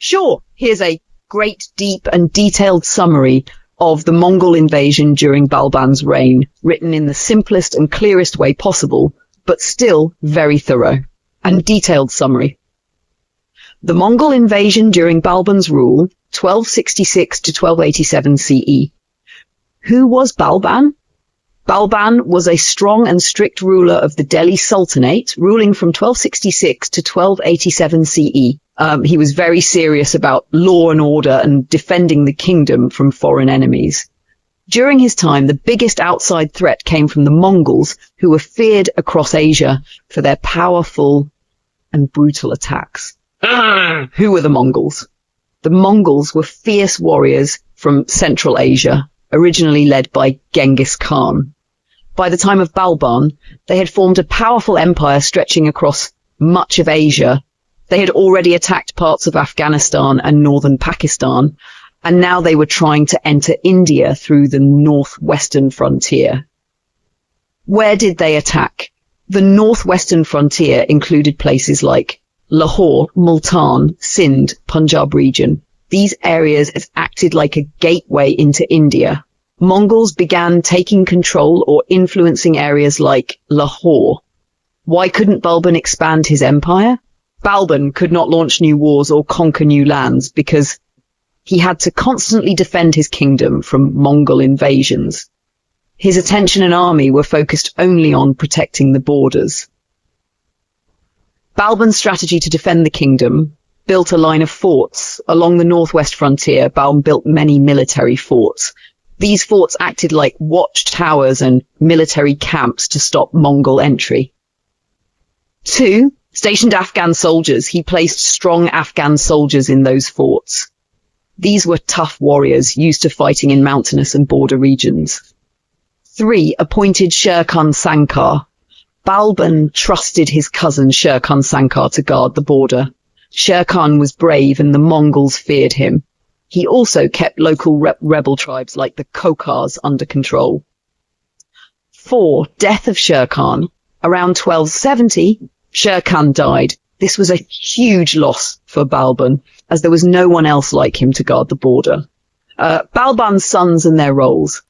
Sure, here's a great, deep and detailed summary of the Mongol invasion during Balban's reign, written in the simplest and clearest way possible, but still very thorough. And detailed summary. The Mongol invasion during Balban's rule, 1266 to 1287 CE. Who was Balban? Balban was a strong and strict ruler of the Delhi Sultanate, ruling from 1266 to 1287 CE. He was very serious about law and order and defending the kingdom from foreign enemies. During his time, the biggest outside threat came from the Mongols, who were feared across Asia for their powerful and brutal attacks. Who were the Mongols? The Mongols were fierce warriors from Central Asia, originally led by Genghis Khan. By the time of Balban, they had formed a powerful empire stretching across much of Asia. They had already attacked parts of Afghanistan and northern Pakistan, and now they were trying to enter India through the northwestern frontier. Where did they attack? The northwestern frontier included places like Lahore, Multan, Sindh, Punjab region. These areas acted like a gateway into India. Mongols began taking control or influencing areas like Lahore. Why couldn't Balban expand his empire? Balban could not launch new wars or conquer new lands because he had to constantly defend his kingdom from Mongol invasions. His attention and army were focused only on protecting the borders. Balban's strategy to defend the kingdom built a line of forts. Along the northwest frontier, Balban built many military forts. These forts acted like watchtowers and military camps to stop Mongol entry. 2. Stationed Afghan soldiers. He placed strong Afghan soldiers in those forts. These were tough warriors used to fighting in mountainous and border regions. 3. Appointed Sher Khan Sankar. Balban trusted his cousin Sher Khan Sankar to guard the border. Sher Khan was brave and the Mongols feared him. He also kept local rebel tribes like the Khokars under control. 4. Death of Sher Khan. Around 1270, Sher Khan died. This was a huge loss for Balban, as there was no one else like him to guard the border. Balban's sons and their roles.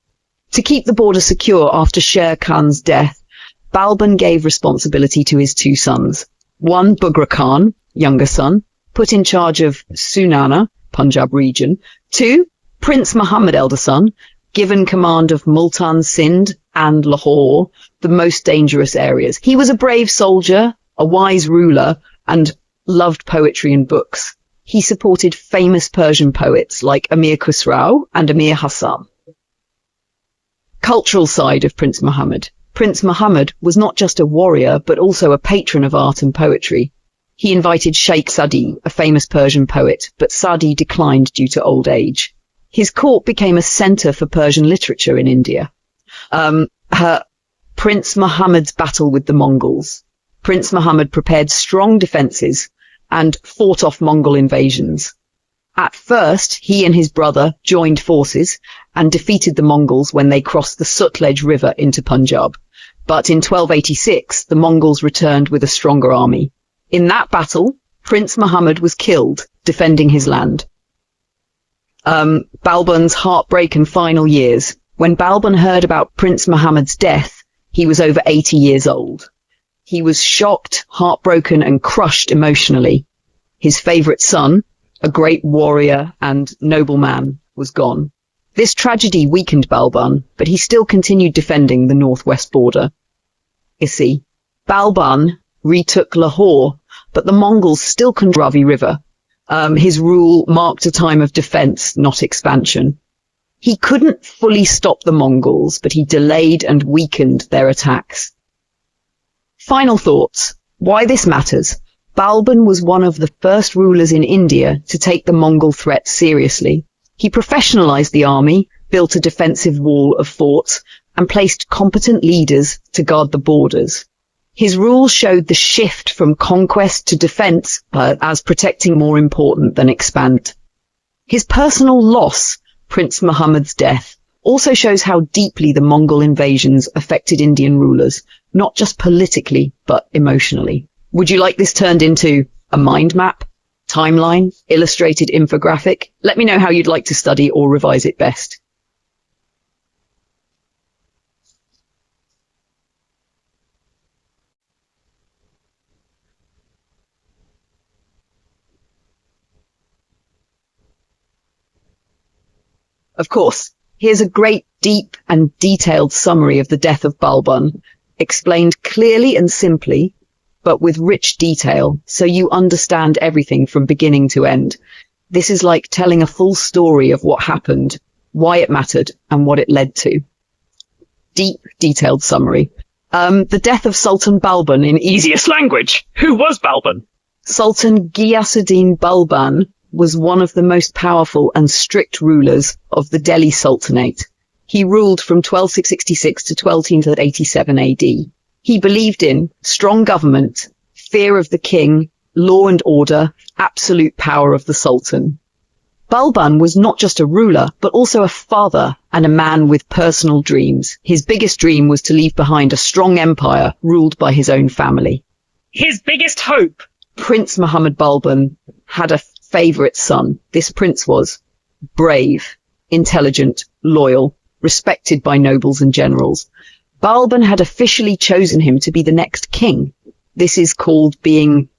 To keep the border secure after Sher Khan's death, Balban gave responsibility to his 2 sons. One, Bughra Khan, younger son, put in charge of Sunana, Punjab region. 2, Prince Muhammad, elder son, given command of Multan, Sindh and Lahore, the most dangerous areas. He was a brave soldier, a wise ruler, and loved poetry and books. He supported famous Persian poets like Amir Khusrau and Amir Hassan. Cultural side of Prince Muhammad. Prince Muhammad was not just a warrior, but also a patron of art and poetry. He invited Sheikh Sadi, a famous Persian poet, but Sadi declined due to old age. His court became a center for Persian literature in India. Prince Muhammad's battle with the Mongols. Prince Muhammad prepared strong defenses and fought off Mongol invasions. At first, he and his brother joined forces and defeated the Mongols when they crossed the Sutlej River into Punjab. But in 1286, the Mongols returned with a stronger army. In that battle, Prince Muhammad was killed, defending his land. Balban's heartbreak and final years. When Balban heard about Prince Muhammad's death, he was over 80 years old. He was shocked, heartbroken, and crushed emotionally. His favorite son, a great warrior and nobleman, was gone. This tragedy weakened Balban, but he still continued defending the northwest border. Isi. Balban retook Lahore, but the Mongols still controlled Ravi River. His rule marked a time of defense, not expansion. He couldn't fully stop the Mongols, but he delayed and weakened their attacks. Final thoughts. Why this matters. Balban was one of the first rulers in India to take the Mongol threat seriously. He professionalized the army, built a defensive wall of forts, and placed competent leaders to guard the borders. His rule showed the shift from conquest to defense as protecting more important than expand. His personal loss, Prince Muhammad's death, also shows how deeply the Mongol invasions affected Indian rulers, not just politically, but emotionally. Would you like this turned into a mind map? timeline, illustrated infographic. Let me know how you'd like to study or revise it best. Of course, here's a great, deep and detailed summary of the death of Balban, explained clearly and simply, but with rich detail, so you understand everything from beginning to end. This is like telling a full story of what happened, why it mattered, and what it led to. Deep, detailed summary. The death of Sultan Balban in easiest language. Who was Balban? Sultan Ghiyasuddin Balban was one of the most powerful and strict rulers of the Delhi Sultanate. He ruled from 1266 to 1287 AD. He believed in strong government, fear of the king, law and order, absolute power of the sultan. Balban was not just a ruler, but also a father and a man with personal dreams. His biggest dream was to leave behind a strong empire ruled by his own family. His biggest hope? Prince Muhammad Balban had a favorite son. This prince was brave, intelligent, loyal, respected by nobles and generals. Balban had officially chosen him to be the next king. This is called being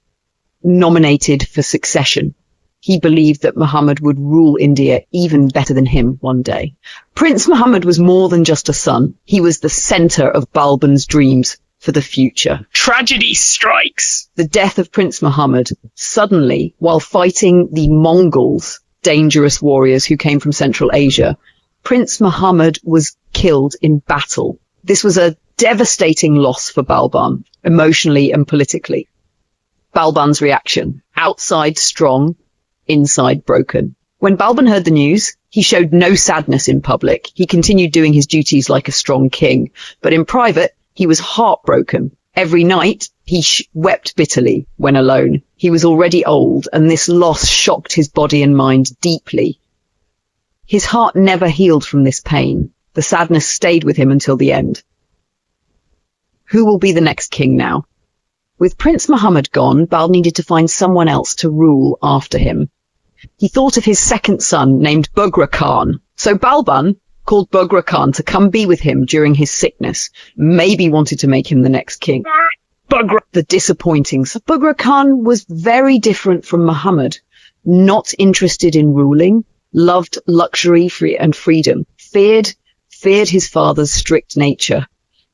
nominated for succession. He believed that Muhammad would rule India even better than him one day. Prince Muhammad was more than just a son. He was the center of Balban's dreams for the future. Tragedy strikes. The death of Prince Muhammad suddenly, while fighting the Mongols, dangerous warriors who came from Central Asia, Prince Muhammad was killed in battle. This was a devastating loss for Balban, emotionally and politically. Balban's reaction: outside strong, inside broken. When Balban heard the news, he showed no sadness in public. He continued doing his duties like a strong king, but in private, he was heartbroken. Every night, he wept bitterly when alone. He was already old, and this loss shocked his body and mind deeply. His heart never healed from this pain. The sadness stayed with him until the end. Who will be the next king now? With Prince Muhammad gone, Balban needed to find someone else to rule after him. He thought of his second son, named Bughra Khan. So Balban called Bughra Khan to come be with him during his sickness, maybe wanted to make him the next king. Bughra, the disappointing. So Bughra Khan was very different from Muhammad, not interested in ruling, loved luxury and freedom, feared his father's strict nature.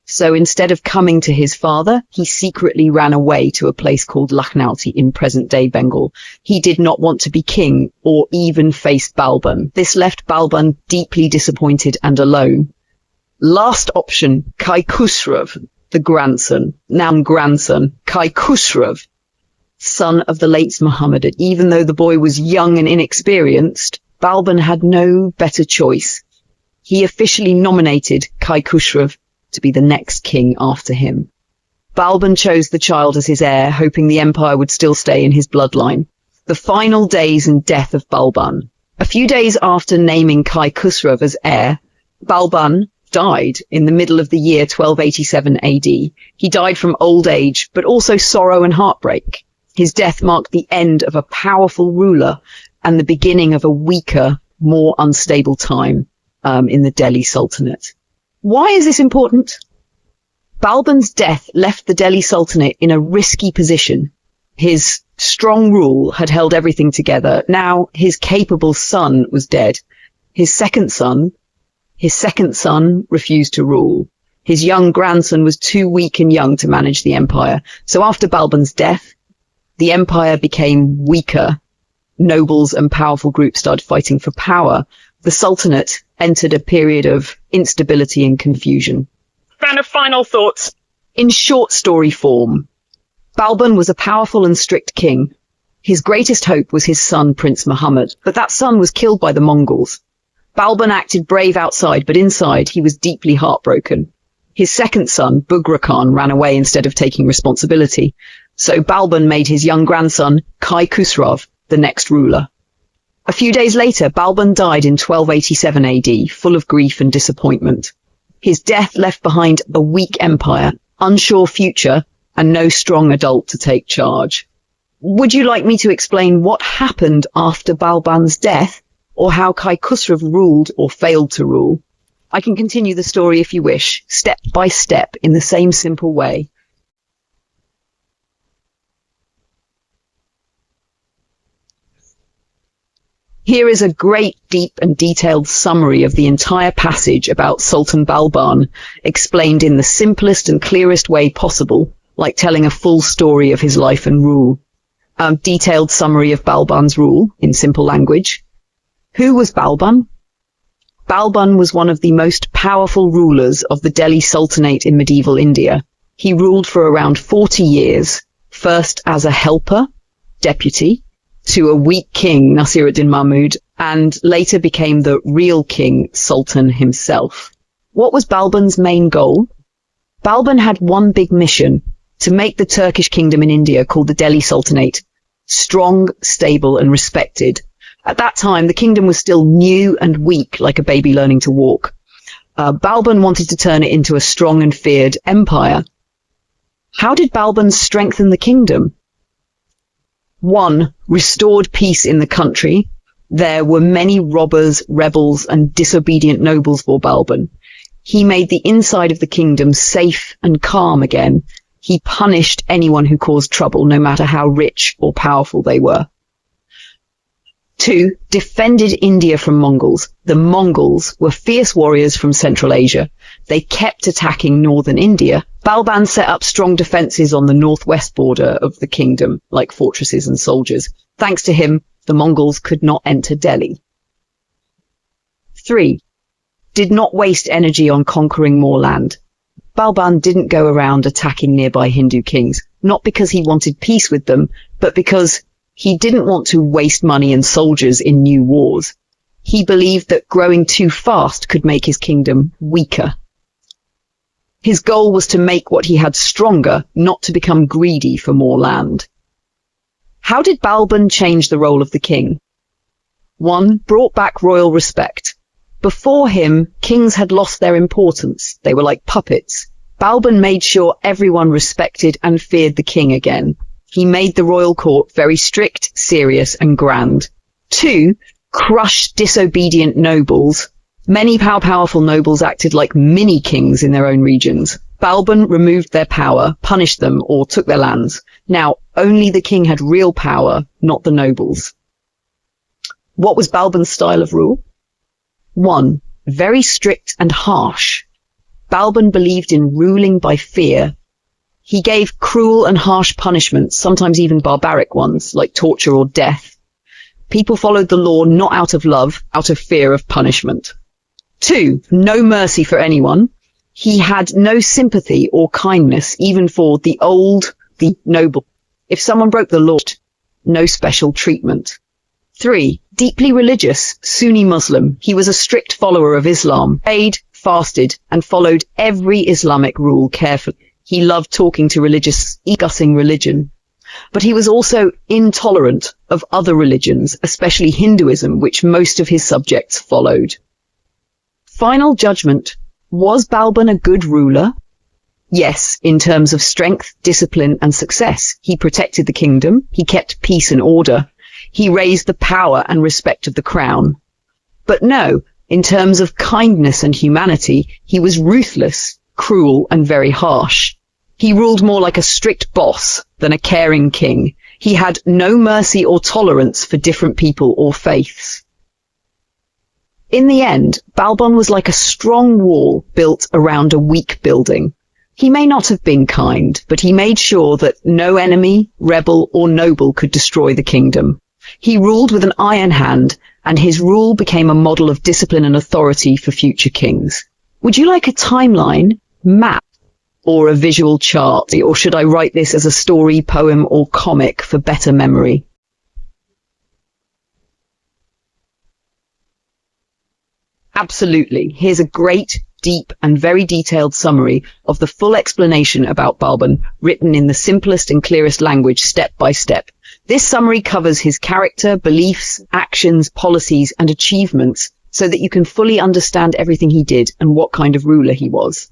So instead of coming to his father, he secretly ran away to a place called Lucknow in present-day Bengal. He did not want to be king or even face Balban. This left Balban deeply disappointed and alone. Last option, Kai Khusrav, the grandson, Kai Khusrav, son of the late Muhammad. Even though the boy was young and inexperienced, Balban had no better choice. He officially nominated Kai Khusrav to be the next king after him. Balban chose the child as his heir, hoping the empire would still stay in his bloodline. The final days and death of Balban. A few days after naming Kai Khusrav as heir, Balban died in the middle of the year 1287 AD. He died from old age, but also sorrow and heartbreak. His death marked the end of a powerful ruler and the beginning of a weaker, more unstable time in the Delhi Sultanate. Why is this important? Balban's death left the Delhi Sultanate in a risky position. His strong rule had held everything together. Now his capable son was dead. His second son refused to rule. His young grandson was too weak and young to manage the empire. So after Balban's death, the empire became weaker. Nobles and powerful groups started fighting for power. The Sultanate entered a period of instability and confusion. Final thoughts. In short story form, Balban was a powerful and strict king. His greatest hope was his son, Prince Muhammad, but that son was killed by the Mongols. Balban acted brave outside, but inside he was deeply heartbroken. His second son, Bughra Khan, ran away instead of taking responsibility. So Balban made his young grandson, Kai Khusrav, the next ruler. A few days later, Balban died in 1287 AD, full of grief and disappointment. His death left behind a weak empire, unsure future, and no strong adult to take charge. Would you like me to explain what happened after Balban's death, or how Kai Khusrav ruled or failed to rule? I can continue the story if you wish, step by step, in the same simple way. Here is a great, deep and detailed summary of the entire passage about Sultan Balban, explained in the simplest and clearest way possible, like telling a full story of his life and rule. A detailed summary of Balban's rule, in simple language. Who was Balban? Balban was one of the most powerful rulers of the Delhi Sultanate in medieval India. He ruled for around 40 years, first as a helper, deputy, to a weak king, Nasiruddin Mahmud, and later became the real king, Sultan himself. What was Balban's main goal? Balban had one big mission, to make the Turkish kingdom in India, called the Delhi Sultanate, strong, stable, and respected. At that time, the kingdom was still new and weak, like a baby learning to walk. Balban wanted to turn it into a strong and feared empire. How did Balban strengthen the kingdom? 1. Restored peace in the country. There were many robbers, rebels, and disobedient nobles for Balban. He made the inside of the kingdom safe and calm again. He punished anyone who caused trouble, no matter how rich or powerful they were. 2. Defended India from Mongols. The Mongols were fierce warriors from Central Asia. They kept attacking northern India. Balban set up strong defences on the northwest border of the kingdom, like fortresses and soldiers. Thanks to him, the Mongols could not enter Delhi. 3. Did not waste energy on conquering more land. Balban didn't go around attacking nearby Hindu kings, not because he wanted peace with them, but because he didn't want to waste money and soldiers in new wars. He believed that growing too fast could make his kingdom weaker. His goal was to make what he had stronger, not to become greedy for more land. How did Balban change the role of the king? 1. Brought back royal respect. Before him, kings had lost their importance. They were like puppets. Balban made sure everyone respected and feared the king again. He made the royal court very strict, serious, and grand. 2. Crushed disobedient nobles. Many powerful nobles acted like mini-kings in their own regions. Balban removed their power, punished them, or took their lands. Now, only the king had real power, not the nobles. What was Balban's style of rule? 1. Very strict and harsh. Balban believed in ruling by fear. He gave cruel and harsh punishments, sometimes even barbaric ones, like torture or death. People followed the law not out of love, out of fear of punishment. 2. No mercy for anyone. He had no sympathy or kindness, even for the old, the noble. If someone broke the law, no special treatment. 3. Deeply religious, Sunni Muslim. He was a strict follower of Islam, prayed, fasted, and followed every Islamic rule carefully. He loved talking to religious, discussing religion. But he was also intolerant of other religions, especially Hinduism, which most of his subjects followed. Final judgment. Was Balban a good ruler? Yes, in terms of strength, discipline, and success. He protected the kingdom. He kept peace and order. He raised the power and respect of the crown. But no, in terms of kindness and humanity, he was ruthless, cruel, and very harsh. He ruled more like a strict boss than a caring king. He had no mercy or tolerance for different people or faiths. In the end, Balban was like a strong wall built around a weak building. He may not have been kind, but he made sure that no enemy, rebel, or noble could destroy the kingdom. He ruled with an iron hand, and his rule became a model of discipline and authority for future kings. Would you like a timeline, map, or a visual chart? Or should I write this as a story, poem, or comic for better memory? Absolutely. Here's a great, deep, and very detailed summary of the full explanation about Balban, written in the simplest and clearest language, step by step. This summary covers his character, beliefs, actions, policies, and achievements, so that you can fully understand everything he did and what kind of ruler he was.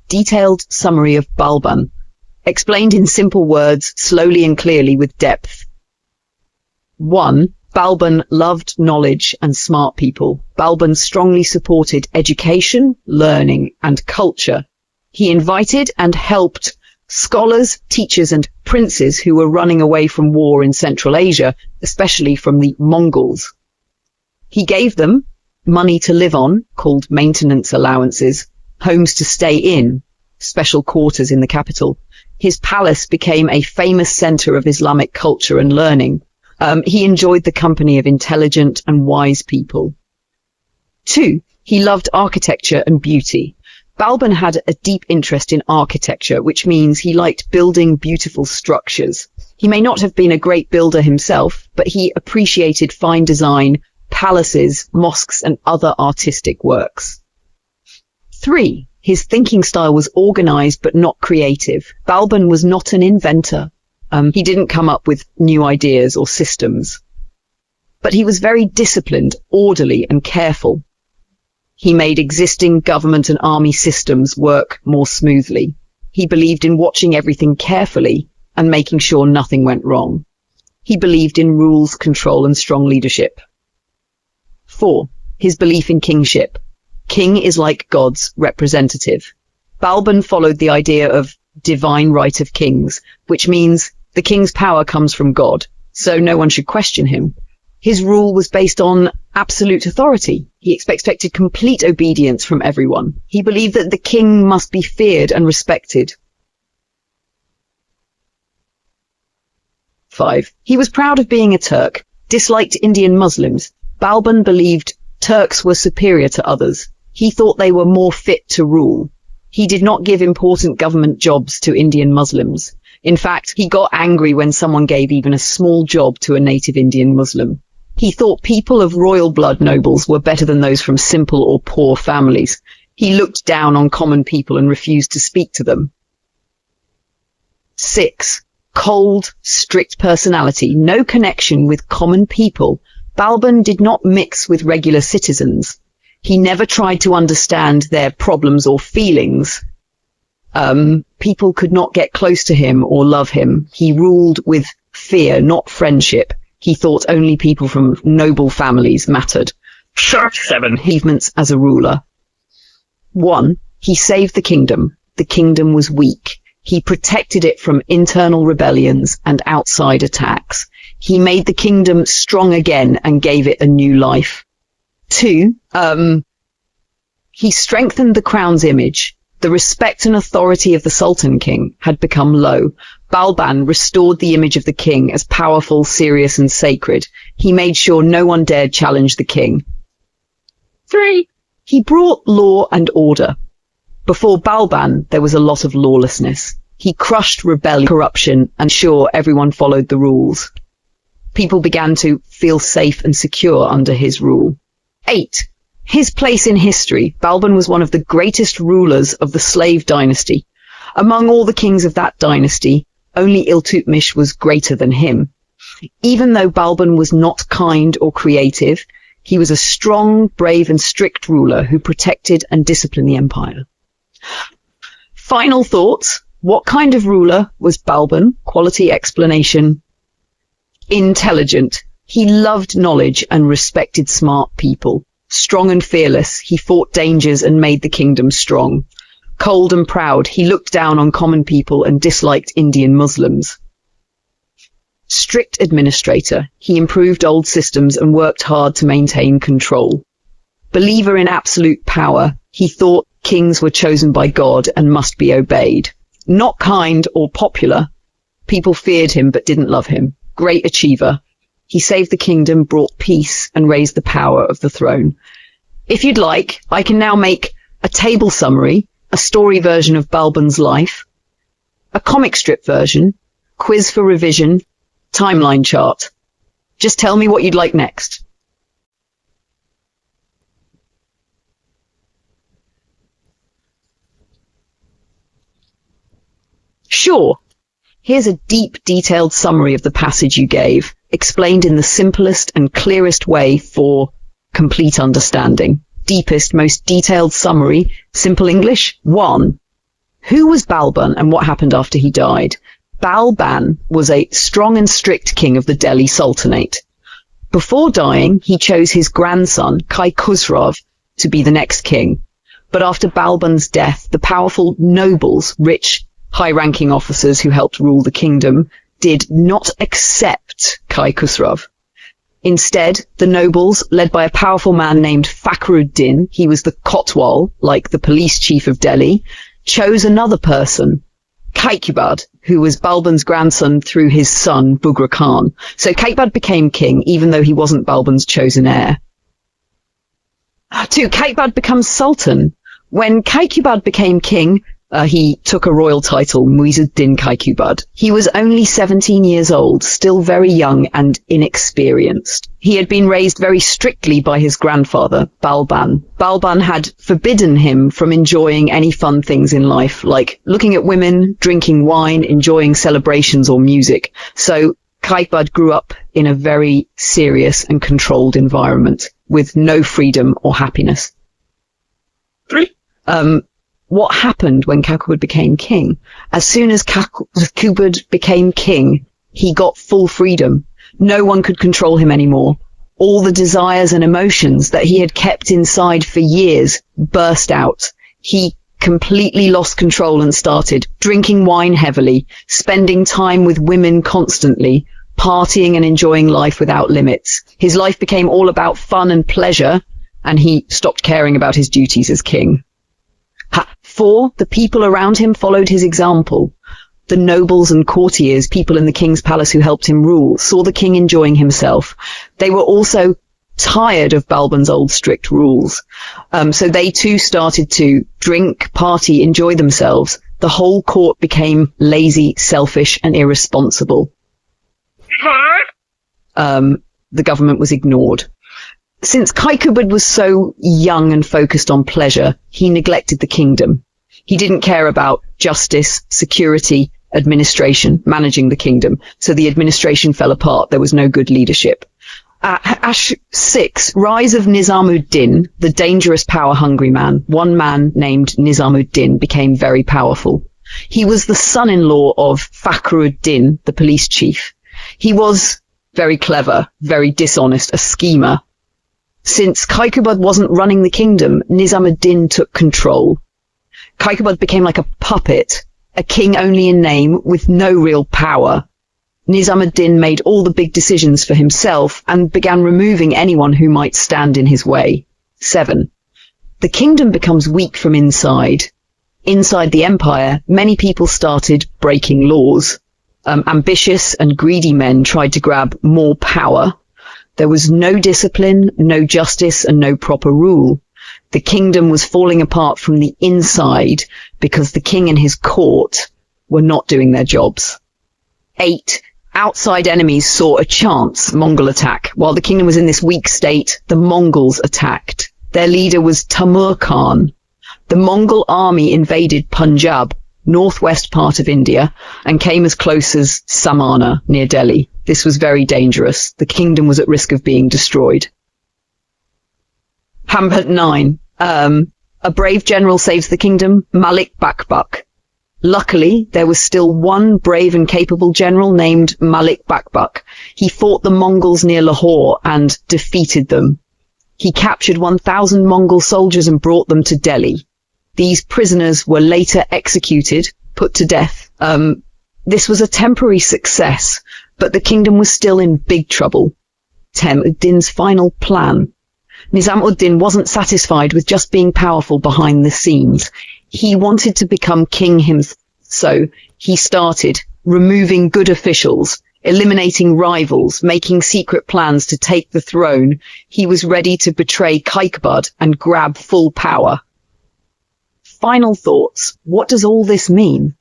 Detailed summary of Balban. Explained in simple words, slowly and clearly with depth. 1. Balban loved knowledge and smart people. Balban strongly supported education, learning, and culture. He invited and helped scholars, teachers, and princes who were running away from war in Central Asia, especially from the Mongols. He gave them money to live on, called maintenance allowances, homes to stay in, special quarters in the capital. His palace became a famous center of Islamic culture and learning. He enjoyed the company of intelligent and wise people. 2. He loved architecture and beauty. Balban had a deep interest in architecture, which means he liked building beautiful structures. He may not have been a great builder himself, but he appreciated fine design, palaces, mosques, and other artistic works. 3. His thinking style was organized but not creative. Balban was not an inventor. He didn't come up with new ideas or systems. But he was very disciplined, orderly, and careful. He made existing government and army systems work more smoothly. He believed in watching everything carefully and making sure nothing went wrong. He believed in rules, control, and strong leadership. 4. His belief in kingship. King is like God's representative. Balban followed the idea of divine right of kings, which means the king's power comes from God, so no one should question him. His rule was based on absolute authority. He expected complete obedience from everyone. He believed that the king must be feared and respected. 5. He was proud of being a Turk, disliked Indian Muslims. Balban believed Turks were superior to others. He thought they were more fit to rule. He did not give important government jobs to Indian Muslims. In fact, he got angry when someone gave even a small job to a native Indian Muslim. He thought people of royal blood nobles were better than those from simple or poor families. He looked down on common people and refused to speak to them. 6. Cold, strict personality, no connection with common people. Balban did not mix with regular citizens. He never tried to understand their problems or feelings. People could not get close to him or love him. He ruled with fear, not friendship. He thought only people from noble families mattered. 7 achievements as a ruler. 1. He saved the kingdom. The kingdom was weak. He protected it from internal rebellions and outside attacks. He made the kingdom strong again and gave it a new life. 2. He strengthened the crown's image. The respect and authority of the Sultan King had become low. Balban restored the image of the king as powerful, serious, and sacred. He made sure no one dared challenge the king. 3. He brought law and order. Before Balban, there was a lot of lawlessness. He crushed rebellion, corruption, and ensured everyone followed the rules. People began to feel safe and secure under his rule. 8. His place in history. Balban was one of the greatest rulers of the slave dynasty. Among all the kings of that dynasty, only Iltutmish was greater than him. Even though Balban was not kind or creative, he was a strong, brave, and strict ruler who protected and disciplined the empire. Final thoughts. What kind of ruler was Balban? Quality explanation. Intelligent. He loved knowledge and respected smart people. Strong and fearless, he fought dangers and made the kingdom strong. Cold and proud, he looked down on common people and disliked Indian Muslims. Strict administrator, he improved old systems and worked hard to maintain control. Believer in absolute power, he thought kings were chosen by God and must be obeyed. Not kind or popular, people feared him but didn't love him. Great achiever. He saved the kingdom, brought peace, and raised the power of the throne. If you'd like, I can now make a table summary, a story version of Balban's life, a comic strip version, quiz for revision, timeline chart. Just tell me what you'd like next. Sure. Here's a deep, detailed summary of the passage you gave, explained in the simplest and clearest way for complete understanding. Deepest, most detailed summary, simple English. 1. Who was Balban and what happened after he died? Balban was a strong and strict king of the Delhi Sultanate. Before dying, he chose his grandson, Kai Khusrav, to be the next king. But after Balban's death, the powerful nobles, rich, high-ranking officers who helped rule the kingdom, did not accept Kai Khusrav. Instead, the nobles, led by a powerful man named Fakhruddin, he was the Kotwal, like the police chief of Delhi, chose another person, Kaikubad, who was Balban's grandson through his son, Bughra Khan. So Kaikubad became king, even though he wasn't Balban's chosen heir. 2. Kaikubad becomes sultan. When Kaikubad became king, he took a royal title, Muizuddin Kaikubad. He was only 17 years old, still very young and inexperienced. He had been raised very strictly by his grandfather, Balban. Balban had forbidden him from enjoying any fun things in life, like looking at women, drinking wine, enjoying celebrations or music. So Kaikubad grew up in a very serious and controlled environment with no freedom or happiness. 3. What happened when Kaikubad became king? As soon as Kaikubad became king, he got full freedom. No one could control him anymore. All the desires and emotions that he had kept inside for years burst out. He completely lost control and started drinking wine heavily, spending time with women constantly, partying and enjoying life without limits. His life became all about fun and pleasure, and he stopped caring about his duties as king. 4. The people around him followed his example. The nobles and courtiers, people in the king's palace who helped him rule, saw the king enjoying himself. They were also tired of Balban's old strict rules. So they too started to drink, party, enjoy themselves. The whole court became lazy, selfish, and irresponsible. The government was ignored. Since Kaikubad was so young and focused on pleasure, he neglected the kingdom. He didn't care about justice, security, administration, managing the kingdom. So the administration fell apart. There was no good leadership. 6. Rise of Nizamuddin, the dangerous, power-hungry man. One man named Nizamuddin became very powerful. He was the son-in-law of Fakhruddin, the police chief. He was very clever, very dishonest, a schemer. Since Kaikubad wasn't running the kingdom, Nizamuddin took control. Kaikubad became like a puppet, a king only in name with no real power. Nizamuddin made all the big decisions for himself and began removing anyone who might stand in his way. 7. The kingdom becomes weak from inside. Inside the empire, many people started breaking laws. Ambitious and greedy men tried to grab more power. There was no discipline, no justice, and no proper rule. The kingdom was falling apart from the inside because the king and his court were not doing their jobs. 8. Outside enemies saw a chance Mongol attack. While the kingdom was in this weak state, the Mongols attacked. Their leader was Timur Khan. The Mongol army invaded Punjab, northwest part of India, and came as close as Samana, near Delhi. This was very dangerous. The kingdom was at risk of being destroyed. 9. A brave general saves the kingdom, Malik Bakbak. Luckily, there was still one brave and capable general named Malik Bakbak. He fought the Mongols near Lahore and defeated them. He captured 1,000 Mongol soldiers and brought them to Delhi. These prisoners were later executed, put to death. This was a temporary success, but the kingdom was still in big trouble. 10. Uddin's final plan. Nizamuddin wasn't satisfied with just being powerful behind the scenes. He wanted to become king himself, so he started removing good officials, eliminating rivals, making secret plans to take the throne. He was ready to betray Kaikubad and grab full power. Final thoughts. What does all this mean?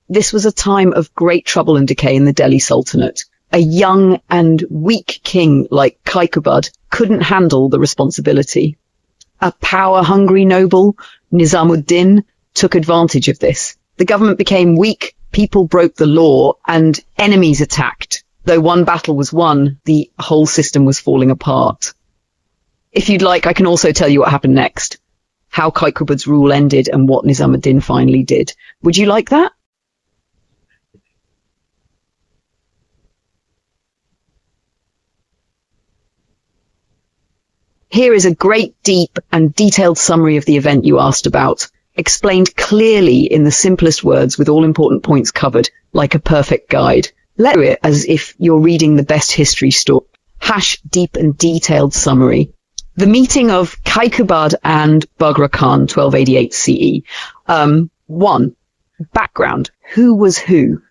This was a time of great trouble and decay in the Delhi Sultanate. A young and weak king like Kaikubad couldn't handle the responsibility. A power-hungry noble, Nizamuddin, took advantage of this. The government became weak, people broke the law, and enemies attacked. Though one battle was won, the whole system was falling apart. If you'd like, I can also tell you what happened next. how Kaikubad's rule ended and what Nizamuddin finally did. Would you like that? Here is a great, deep and detailed summary of the event you asked about, explained clearly in the simplest words with all important points covered, like a perfect guide. Let's do it as if you're reading the best history story. Deep and detailed summary. The meeting of Kaikubad and Bughra Khan, 1288 CE. 1. Background. Who was who?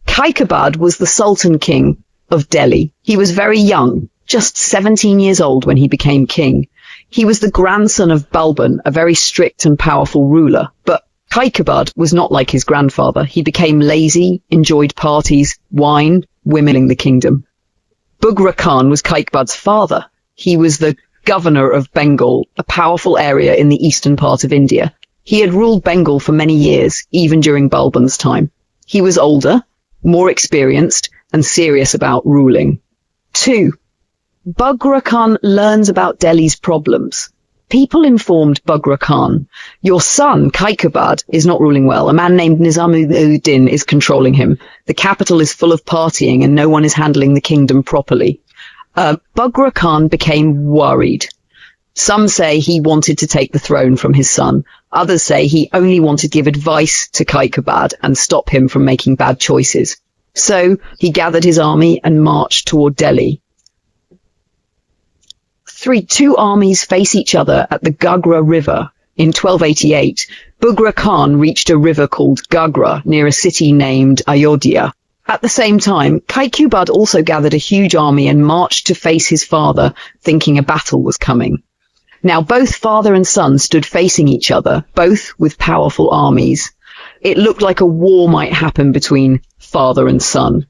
Kaikubad was the Sultan King of Delhi. He was very young, just 17 years old when he became king. He was the grandson of Balban, a very strict and powerful ruler. But Kaikubad was not like his grandfather. He became lazy, enjoyed parties, wine, women in the kingdom. Bughra Khan was Kaikubad's father. He was the governor of Bengal, a powerful area in the eastern part of India. He had ruled Bengal for many years, even during Balban's time. He was older, more experienced, and serious about ruling. 2. Bughra Khan learns about Delhi's problems. People informed Bughra Khan, your son, Kaikubad, is not ruling well. A man named Nizamuddin is controlling him. The capital is full of partying and no one is handling the kingdom properly. Bughra Khan became worried. Some say he wanted to take the throne from his son. Others say he only wanted to give advice to Kaikubad and stop him from making bad choices. So he gathered his army and marched toward Delhi. 3. Two armies face each other at the Gagra River. In 1288, Bughra Khan reached a river called Gagra near a city named Ayodhya. At the same time, Kaikubad also gathered a huge army and marched to face his father, thinking a battle was coming. Now both father and son stood facing each other, both with powerful armies. It looked like a war might happen between father and son.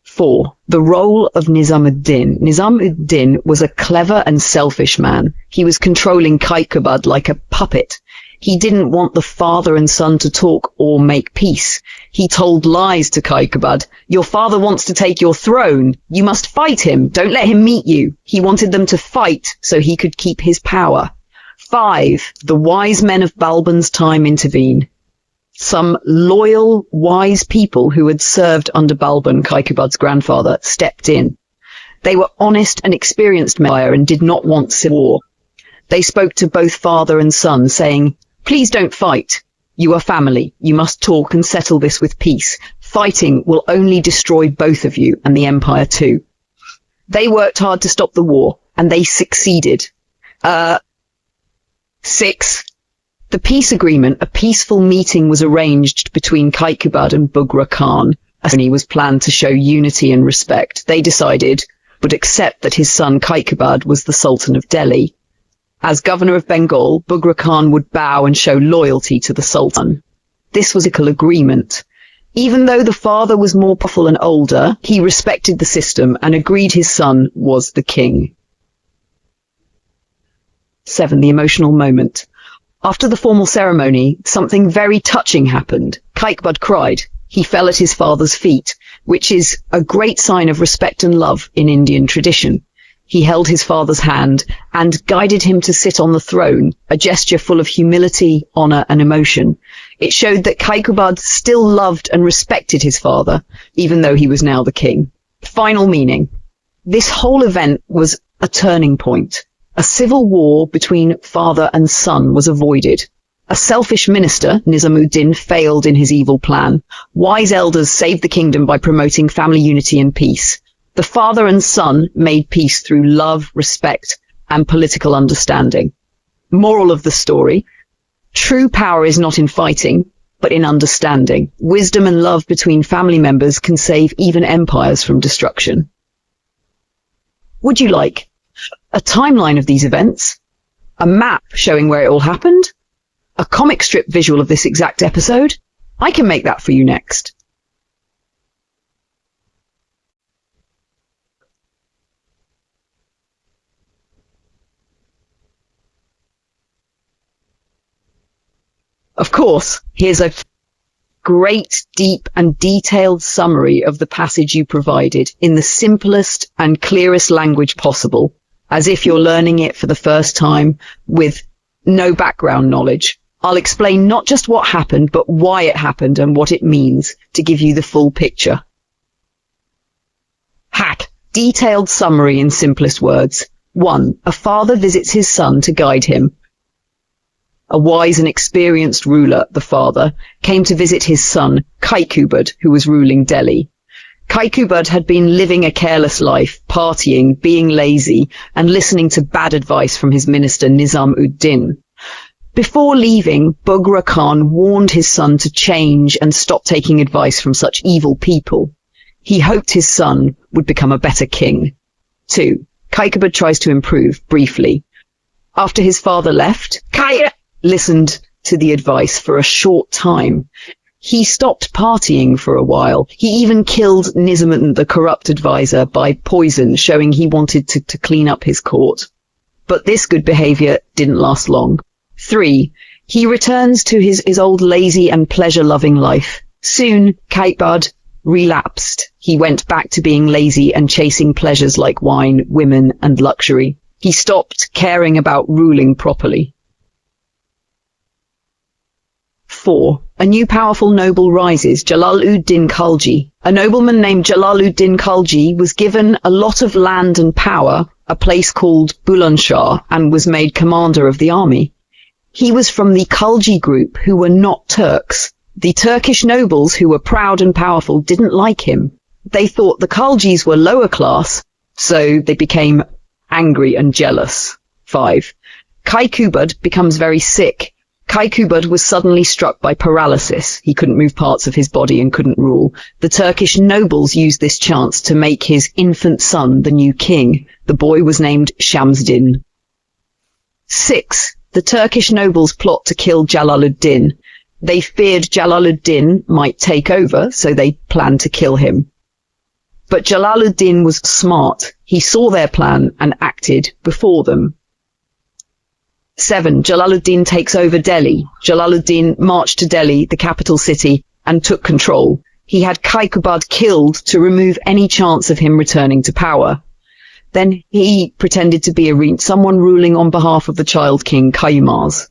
4. The role of Nizamuddin. Nizamuddin was a clever and selfish man. He was controlling Kaikubad like a puppet. He didn't want the father and son to talk or make peace. He told lies to Kaikubad. Your father wants to take your throne. You must fight him. Don't let him meet you. He wanted them to fight so he could keep his power. 5. The wise men of Balban's time intervene. Some loyal, wise people who had served under Balban, Kaikubad's grandfather, stepped in. They were honest and experienced men and did not want civil war. They spoke to both father and son, saying, please don't fight. You are family. You must talk and settle this with peace. Fighting will only destroy both of you and the empire too. They worked hard to stop the war, and they succeeded. 6. The peace agreement, a peaceful meeting was arranged between Kaikubad and Bughra Khan. A ceremony was planned to show unity and respect. They decided would accept that his son Kaikubad was the Sultan of Delhi. As governor of Bengal, Bughra Khan would bow and show loyalty to the Sultan. This was a political agreement. Even though the father was more powerful and older, he respected the system and agreed his son was the king. 7. The emotional moment. After the formal ceremony, something very touching happened. Kaikubad cried. He fell at his father's feet, which is a great sign of respect and love in Indian tradition. He held his father's hand and guided him to sit on the throne, a gesture full of humility, honor, and emotion. It showed that Kaikubad still loved and respected his father, even though he was now the king. Final meaning. This whole event was a turning point. A civil war between father and son was avoided. A selfish minister, Nizamuddin, failed in his evil plan. Wise elders saved the kingdom by promoting family unity and peace. The father and son made peace through love, respect, and political understanding. Moral of the story: true power is not in fighting, but in understanding. Wisdom and love between family members can save even empires from destruction. Would you like a timeline of these events? A map showing where it all happened? A comic strip visual of this exact episode? I can make that for you next. Of course, here's a great, deep and detailed summary of the passage you provided in the simplest and clearest language possible. as if you're learning it for the first time with no background knowledge. I'll explain not just what happened, but why it happened and what it means to give you the full picture. Hack. Detailed summary in simplest words. 1. A father visits his son to guide him. A wise and experienced ruler, the father, came to visit his son, Kaikubad, who was ruling Delhi. Kaikubad had been living a careless life, partying, being lazy, and listening to bad advice from his minister Nizam-ud-Din. Before leaving, Bughra Khan warned his son to change and stop taking advice from such evil people. He hoped his son would become a better king. 2. Kaikubad tries to improve, briefly. After his father left, Kai listened to the advice for a short time. He stopped partying for a while. He even killed Nizam, the corrupt advisor, by poison, showing he wanted to clean up his court. But this good behavior didn't last long. 3. He returns to his old lazy and pleasure-loving life. Soon, Kaikubad relapsed. He went back to being lazy and chasing pleasures like wine, women, and luxury. He stopped caring about ruling properly. 4. A new powerful noble rises, Jalal-ud-Din Khalji. A nobleman named Jalal-ud-Din Khalji was given a lot of land and power, a place called Bulandshahr, and was made commander of the army. He was from the Khalji group, who were not Turks. The Turkish nobles, who were proud and powerful, didn't like him. They thought the Khaljis were lower class, so they became angry and jealous. 5. Kaikubad becomes very sick. Kaikubad was suddenly struck by paralysis. He couldn't move parts of his body and couldn't rule. The Turkish nobles used this chance to make his infant son the new king. The boy was named Shamsuddin. 6. The Turkish nobles plot to kill Jalal-ud-Din. They feared Jalal-ud-Din might take over, so they planned to kill him. But Jalal-ud-Din was smart. He saw their plan and acted before them. 7. Jalal-ud-Din takes over Delhi. Jalal-ud-Din marched to Delhi, the capital city, and took control. He had Kaikubad killed to remove any chance of him returning to power. Then he pretended to be someone ruling on behalf of the child king Kayumars.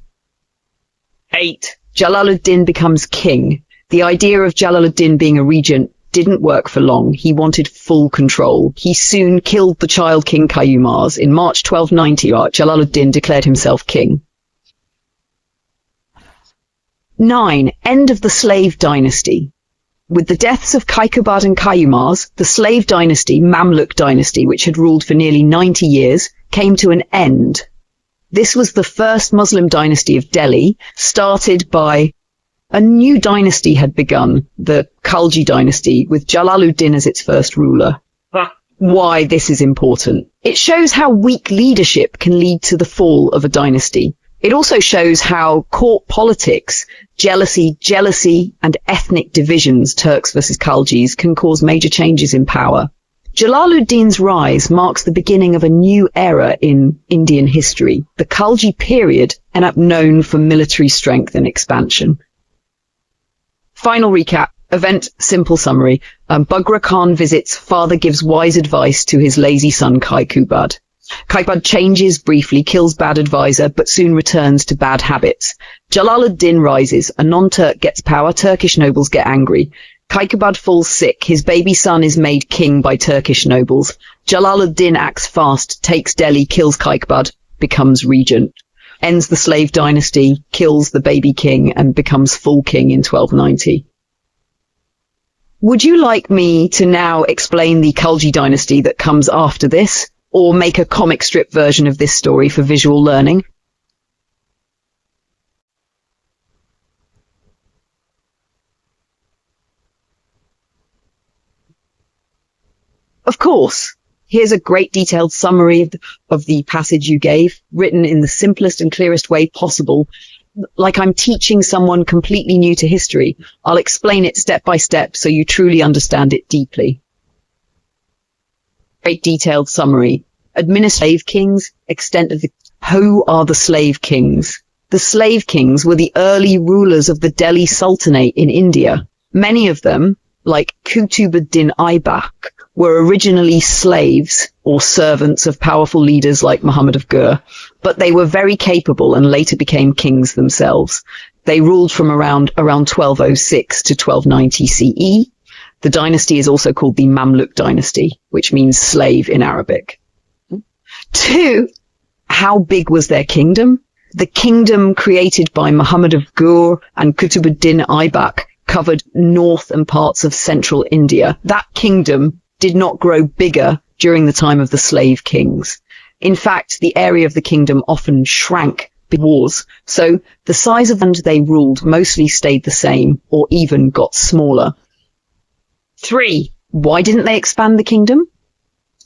8. Jalal-ud-Din becomes king. The idea of Jalal-ud-Din being a regent didn't work for long. He wanted full control. He soon killed the child king Kayumars. In March 1290, Jalal-ud-Din declared himself king. 9. End of the slave dynasty. With the deaths of Kaikubad and Kayumars, the slave dynasty, Mamluk dynasty, which had ruled for nearly 90 years, came to an end. This was the first Muslim dynasty of Delhi, started by a new dynasty had begun, the Khalji dynasty, with Jalal-ud-Din as its first ruler. Why this is important? It shows how weak leadership can lead to the fall of a dynasty. It also shows how court politics, jealousy, and ethnic divisions, Turks versus Khaljis, can cause major changes in power. Jalal-ud-Din's rise marks the beginning of a new era in Indian history. The Khalji period ended up known for military strength and expansion. Final recap. Event, simple summary. Bughra Khan visits, father gives wise advice to his lazy son Kaikubad. Kaikubad changes briefly, kills bad advisor, but soon returns to bad habits. Jalal-ud-Din rises, a non-Turk gets power, Turkish nobles get angry. Kaikubad falls sick, his baby son is made king by Turkish nobles. Jalal-ud-Din acts fast, takes Delhi, kills Kaikubad, becomes regent. Ends the slave dynasty, kills the baby king, and becomes full king in 1290. Would you like me to now explain the Khalji dynasty that comes after this, or make a comic strip version of this story for visual learning? Of course. Here's a great detailed summary of the passage you gave, written in the simplest and clearest way possible, like I'm teaching someone completely new to history. I'll explain it step by step so you truly understand it deeply. Great detailed summary. Slave kings, extent of the... Who are the slave kings? The slave kings were the early rulers of the Delhi Sultanate in India. Many of them, like Qutb-ud-Din Aibak, were originally slaves or servants of powerful leaders like Muhammad of Ghur, but they were very capable and later became kings themselves. They ruled from around 1206 to 1290 CE. The dynasty is also called the Mamluk dynasty, which means slave in Arabic. 2. How big was their kingdom? The kingdom created by Muhammad of Ghur and Qutbuddin Aibak covered north and parts of central India. That kingdom did not grow bigger during the time of the slave kings. In fact, the area of the kingdom often shrank in wars, so the size of land they ruled mostly stayed the same or even got smaller. 3. Why didn't they expand the kingdom?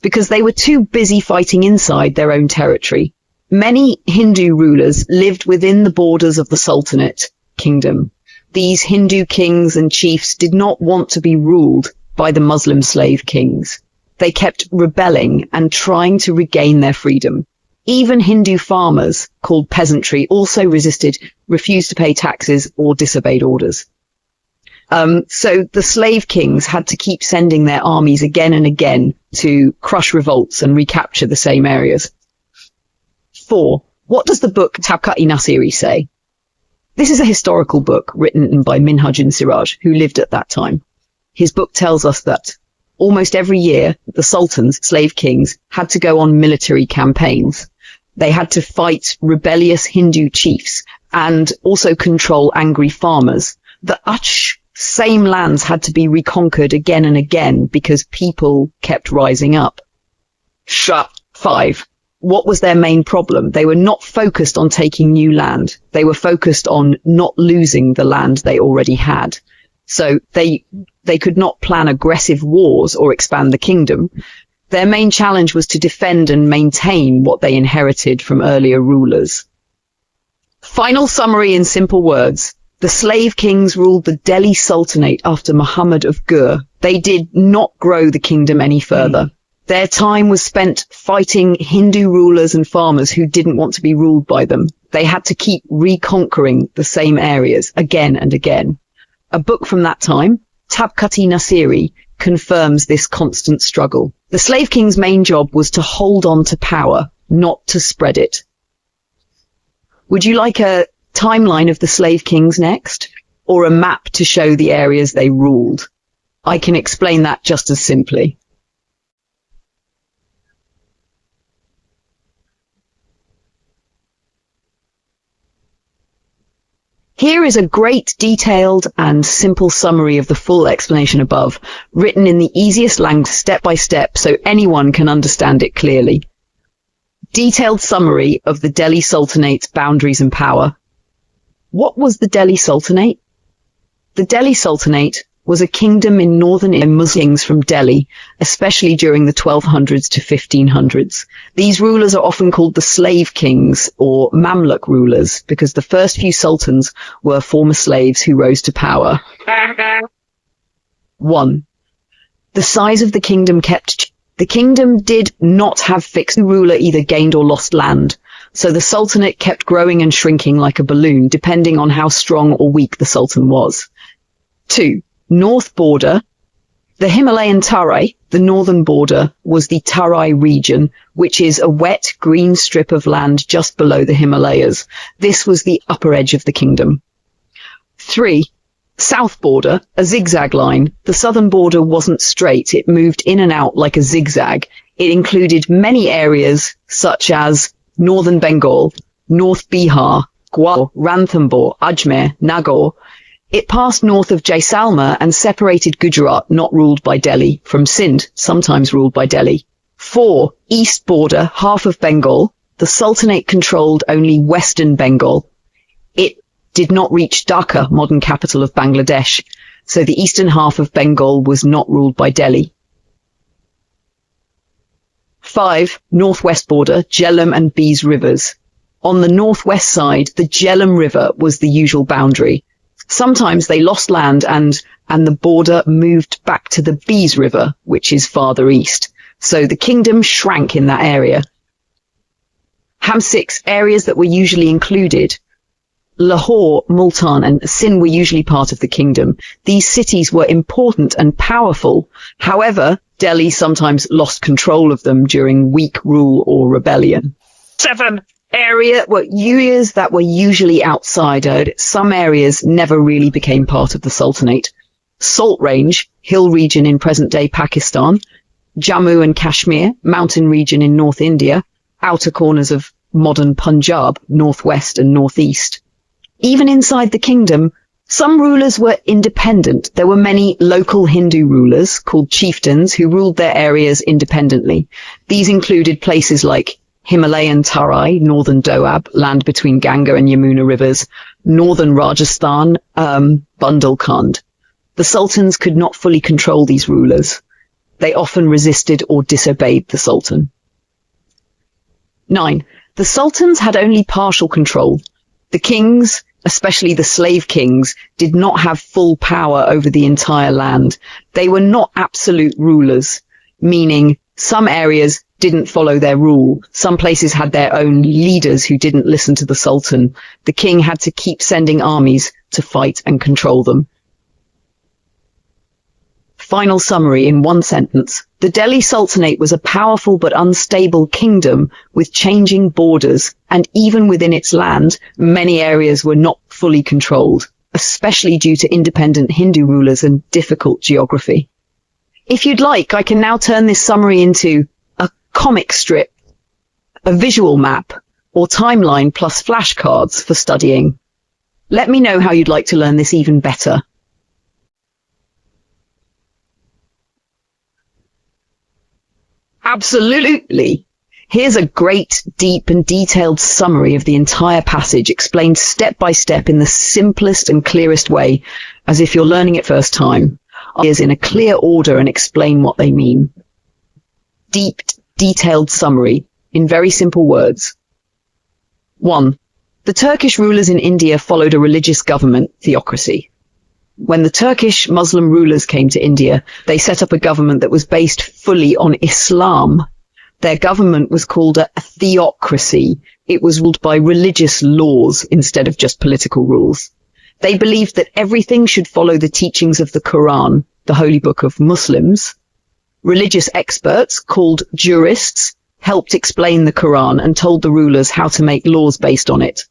Because they were too busy fighting inside their own territory. Many Hindu rulers lived within the borders of the Sultanate kingdom. These Hindu kings and chiefs did not want to be ruled by the Muslim slave kings. They kept rebelling and trying to regain their freedom. Even Hindu farmers, called peasantry, also refused to pay taxes or disobeyed orders. So the slave kings had to keep sending their armies again and again to crush revolts and recapture the same areas. 4. What does the book Tabkat-i-Nasiri say? This is a historical book written by Minhaj Siraj, who lived at that time. His book tells us that almost every year, the sultans, slave kings, had to go on military campaigns. They had to fight rebellious Hindu chiefs and also control angry farmers. The same lands had to be reconquered again and again because people kept rising up. 5. What was their main problem? They were not focused on taking new land. They were focused on not losing the land they already had. So they could not plan aggressive wars or expand the kingdom. Their main challenge was to defend and maintain what they inherited from earlier rulers. Final summary in simple words. The slave kings ruled the Delhi Sultanate after Muhammad of Ghur. They did not grow the kingdom any further. Their time was spent fighting Hindu rulers and farmers who didn't want to be ruled by them. They had to keep reconquering the same areas again and again. A book from that time, Tabkat-i-Nasiri, confirms this constant struggle. The slave king's main job was to hold on to power, not to spread it. Would you like a timeline of the slave kings next? Or a map to show the areas they ruled? I can explain that just as simply. Here is a great detailed and simple summary of the full explanation above, written in the easiest language step by step so anyone can understand it clearly. Detailed summary of the Delhi Sultanate's boundaries and power. What was the Delhi Sultanate? The Delhi Sultanate was a kingdom in northern India, Muslims from Delhi, especially during the 1200s to 1500s. These rulers are often called the slave kings or Mamluk rulers because the first few sultans were former slaves who rose to power. 1. The size of the kingdom The kingdom did not have fixed ruler either gained or lost land, so the sultanate kept growing and shrinking like a balloon depending on how strong or weak the sultan was. 2. North border. The Himalayan Tarai, the northern border, was the Tarai region, which is a wet, green strip of land just below the Himalayas. This was the upper edge of the kingdom. 3. South border, a zigzag line. The southern border wasn't straight. It moved in and out like a zigzag. It included many areas such as northern Bengal, North Bihar, Gwalior, Ranthambore, Ajmer, Nagaur. It passed north of Jaisalmer and separated Gujarat, not ruled by Delhi, from Sindh, sometimes ruled by Delhi. 4. East border, half of Bengal. The Sultanate controlled only western Bengal. It did not reach Dhaka, modern capital of Bangladesh, so the eastern half of Bengal was not ruled by Delhi. 5. Northwest border, Jhelum and Beas rivers. On the northwest side, the Jhelum River was the usual boundary. Sometimes they lost land and the border moved back to the Beas River, which is farther east. So the kingdom shrank in that area. 6. Areas that were usually included. Lahore, Multan and Sindh were usually part of the kingdom. These cities were important and powerful. However, Delhi sometimes lost control of them during weak rule or rebellion. 7. Areas that were usually outside. Some areas never really became part of the Sultanate. Salt Range, hill region in present-day Pakistan, Jammu and Kashmir, mountain region in North India, outer corners of modern Punjab, northwest and northeast. Even inside the kingdom, some rulers were independent. There were many local Hindu rulers, called chieftains, who ruled their areas independently. These included places like Himalayan Tarai, northern Doab, land between Ganga and Yamuna rivers, northern Rajasthan, Bundelkhand. The sultans could not fully control these rulers. They often resisted or disobeyed the sultan. 9. The sultans had only partial control. The kings, especially the slave kings, did not have full power over the entire land. They were not absolute rulers, meaning some areas didn't follow their rule. Some places had their own leaders who didn't listen to the sultan. The king had to keep sending armies to fight and control them. Final summary in one sentence. The Delhi Sultanate was a powerful but unstable kingdom with changing borders, and even within its land, many areas were not fully controlled, especially due to independent Hindu rulers and difficult geography. If you'd like, I can now turn this summary into a comic strip, a visual map, or timeline plus flashcards for studying. Let me know how you'd like to learn this even better. Absolutely. Here's a great, deep and detailed summary of the entire passage, explained step by step in the simplest and clearest way, as if you're learning it first time. Is in a clear order and explain what they mean. Deep, detailed summary in very simple words. 1. The Turkish rulers in India followed a religious government, theocracy. When the Turkish Muslim rulers came to India, they set up a government that was based fully on Islam. Their government was called a theocracy. It was ruled by religious laws instead of just political rules. They believed that everything should follow the teachings of the Quran, the holy book of Muslims. Religious experts, called jurists, helped explain the Quran and told the rulers how to make laws based on it.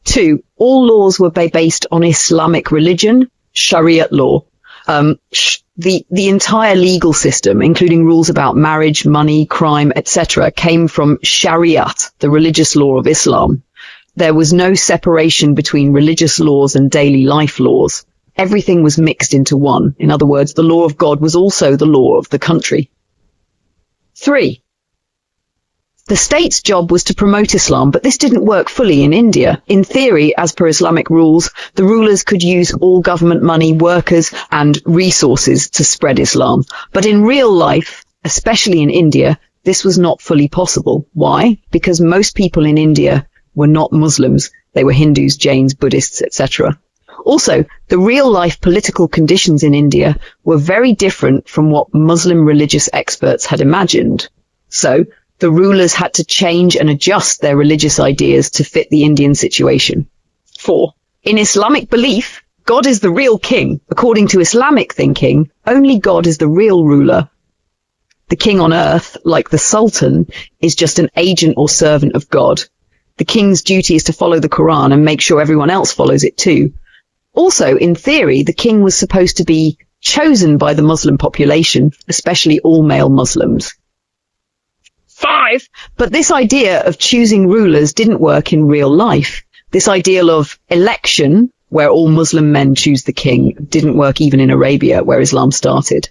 2. All laws were based on Islamic religion, Sharia law. The entire legal system, including rules about marriage, money, crime, etc., came from Shariat, the religious law of Islam. There was no separation between religious laws and daily life laws. Everything was mixed into one. In other words, the law of God was also the law of the country. 3. The state's job was to promote Islam, but this didn't work fully in India. In theory, as per Islamic rules, the rulers could use all government money, workers, and resources to spread Islam. But in real life, especially in India, this was not fully possible. Why? Because most people in India were not Muslims. They were Hindus, Jains, Buddhists, etc. Also, the real-life political conditions in India were very different from what Muslim religious experts had imagined. So, the rulers had to change and adjust their religious ideas to fit the Indian situation. 4. In Islamic belief, God is the real king. According to Islamic thinking, only God is the real ruler. The king on earth, like the sultan, is just an agent or servant of God. The king's duty is to follow the Quran and make sure everyone else follows it too. Also, in theory, the king was supposed to be chosen by the Muslim population, especially all male Muslims. 5. But this idea of choosing rulers didn't work in real life. This ideal of election, where all Muslim men choose the king, didn't work even in Arabia, where Islam started.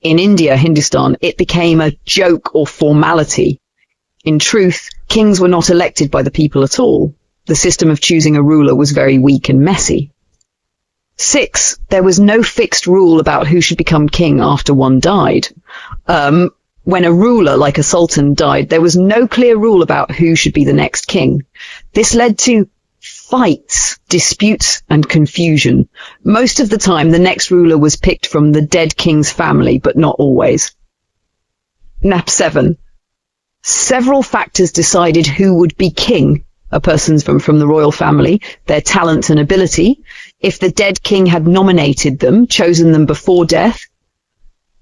In India, Hindustan, it became a joke or formality. In truth, kings were not elected by the people at all. The system of choosing a ruler was very weak and messy. 6. There was no fixed rule about who should become king after one died. When a ruler, like a sultan, died, there was no clear rule about who should be the next king. This led to fights, disputes, and confusion. Most of the time, the next ruler was picked from the dead king's family, but not always. 7. Several factors decided who would be king. A person's from the royal family, their talent and ability. If the dead king had nominated them, chosen them before death,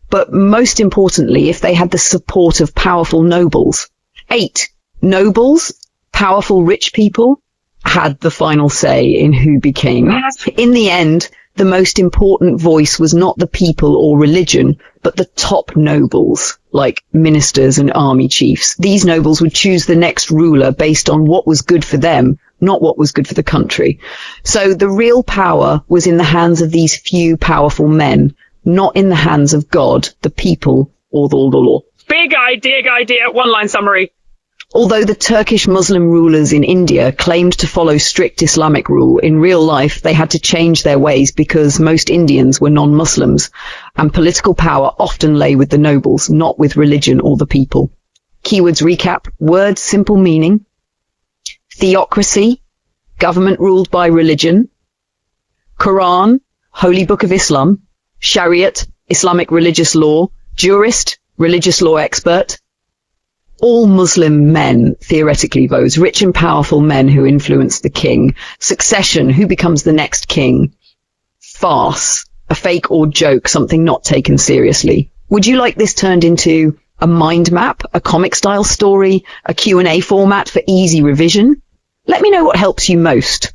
but most importantly, if they had the support of powerful nobles. 8. Nobles, powerful rich people, had the final say in who became. In the end, the most important voice was not the people or religion, but the top nobles, like ministers and army chiefs. These nobles would choose the next ruler based on what was good for them, not what was good for the country. So the real power was in the hands of these few powerful men, not in the hands of God, the people, or the law. Big idea, one-line summary. Although the Turkish Muslim rulers in India claimed to follow strict Islamic rule, in real life they had to change their ways because most Indians were non-Muslims, and political power often lay with the nobles, not with religion or the people. Keywords recap: word, simple meaning; theocracy, government ruled by religion; Quran, Holy Book of Islam; Shariat, Islamic religious law; jurist, religious law expert; all Muslim men, theoretically those rich and powerful men who influence the king; succession, who becomes the next king; farce, a fake or joke, something not taken seriously. Would you like this turned into a mind map, a comic-style story, a Q&A format for easy revision? Let me know what helps you most.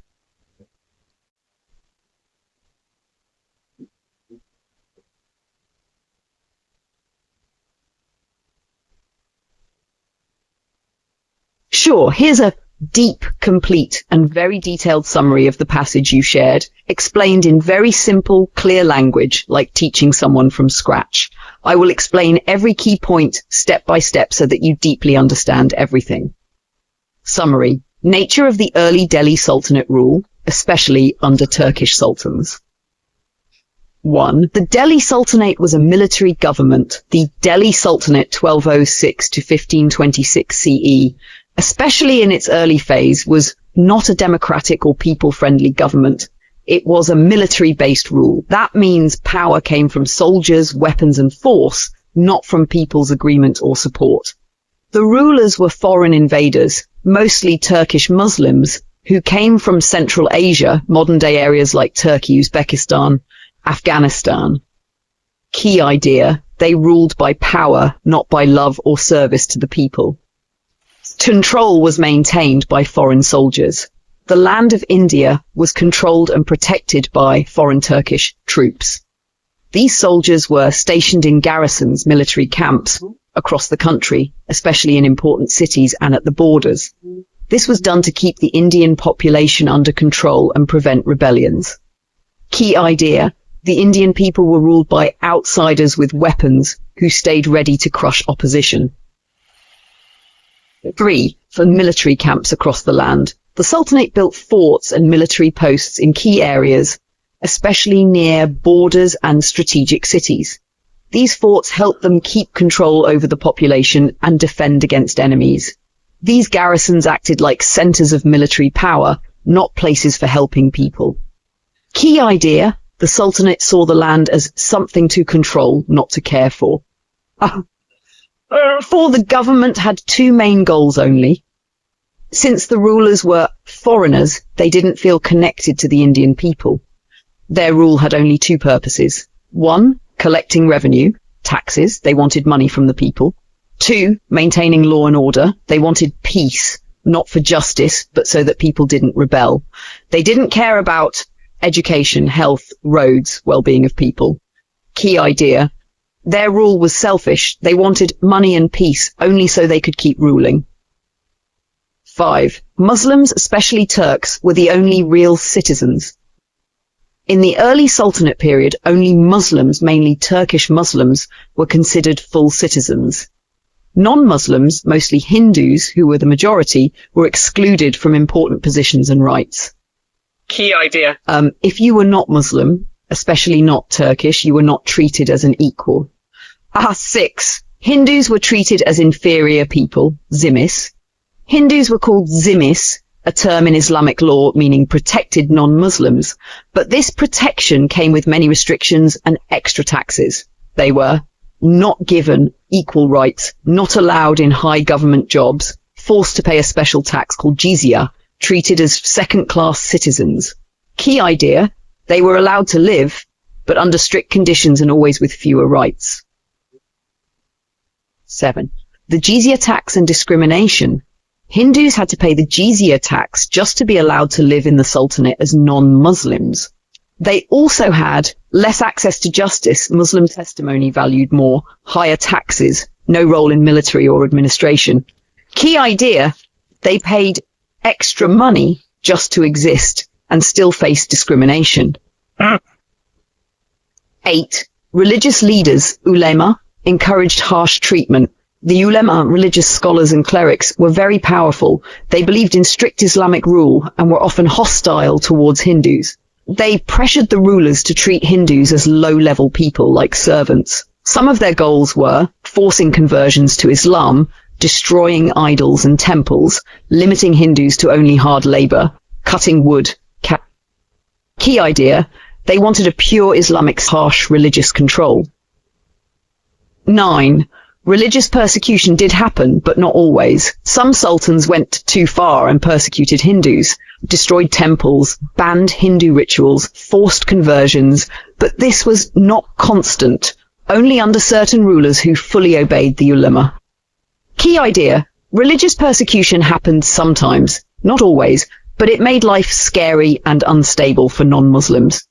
Sure, here's a deep, complete, and very detailed summary of the passage you shared, explained in very simple, clear language, like teaching someone from scratch. I will explain every key point step by step so that you deeply understand everything. Summary: nature of the early Delhi Sultanate rule, especially under Turkish sultans. 1. The Delhi Sultanate was a military government. The Delhi Sultanate 1206 to 1526 CE, especially in its early phase, was not a democratic or people-friendly government. It was a military-based rule. That means power came from soldiers, weapons and force, not from people's agreement or support. The rulers were foreign invaders, mostly Turkish Muslims, who came from Central Asia, modern-day areas like Turkey, Uzbekistan, Afghanistan. Key idea: they ruled by power, not by love or service to the people. Control was maintained by foreign soldiers. The land of India was controlled and protected by foreign Turkish troops. These soldiers were stationed in garrisons, military camps, across the country, especially in important cities and at the borders. This was done to keep the Indian population under control and prevent rebellions. Key idea: the Indian people were ruled by outsiders with weapons who stayed ready to crush opposition. 3. For military camps across the land. The Sultanate built forts and military posts in key areas, especially near borders and strategic cities. These forts helped them keep control over the population and defend against enemies. These garrisons acted like centers of military power, not places for helping people. Key idea: the Sultanate saw the land as something to control, not to care for. 4. The government had two main goals only. Since the rulers were foreigners, they didn't feel connected to the Indian people. Their rule had only two purposes. 1. Collecting revenue, taxes. They wanted money from the people. 2. Maintaining law and order. They wanted peace, not for justice, but so that people didn't rebel. They didn't care about education, health, roads, well-being of people. Key idea: their rule was selfish. They wanted money and peace only so they could keep ruling. 5. Muslims, especially Turks, were the only real citizens. In the early Sultanate period, only Muslims, mainly Turkish Muslims, were considered full citizens. Non-Muslims, mostly Hindus, who were the majority, were excluded from important positions and rights. Key idea: if you were not Muslim, especially not Turkish, you were not treated as an equal. 6. Hindus were treated as inferior people, zimmis. Hindus were called zimmis, a term in Islamic law meaning protected non-Muslims, but this protection came with many restrictions and extra taxes. They were not given equal rights, not allowed in high government jobs, forced to pay a special tax called jizya, treated as second-class citizens. Key idea: they were allowed to live, but under strict conditions and always with fewer rights. 7. The jizya tax and discrimination. Hindus had to pay the jizya tax just to be allowed to live in the sultanate as non-Muslims. They also had less access to justice, Muslim testimony valued more, higher taxes, no role in military or administration. Key idea, they paid extra money just to exist and still faced discrimination. 8. Religious leaders, ulema, encouraged harsh treatment. The ulema, religious scholars and clerics, were very powerful. They believed in strict Islamic rule and were often hostile towards Hindus. They pressured the rulers to treat Hindus as low-level people like servants. Some of their goals were forcing conversions to Islam, destroying idols and temples, limiting Hindus to only hard labor, cutting wood. Key idea, they wanted a pure Islamic harsh religious control. 9. Religious persecution did happen, but not always. Some sultans went too far and persecuted Hindus, destroyed temples, banned Hindu rituals, forced conversions, but this was not constant, only under certain rulers who fully obeyed the ulema. Key idea, religious persecution happened sometimes, not always, but it made life scary and unstable for non-Muslims.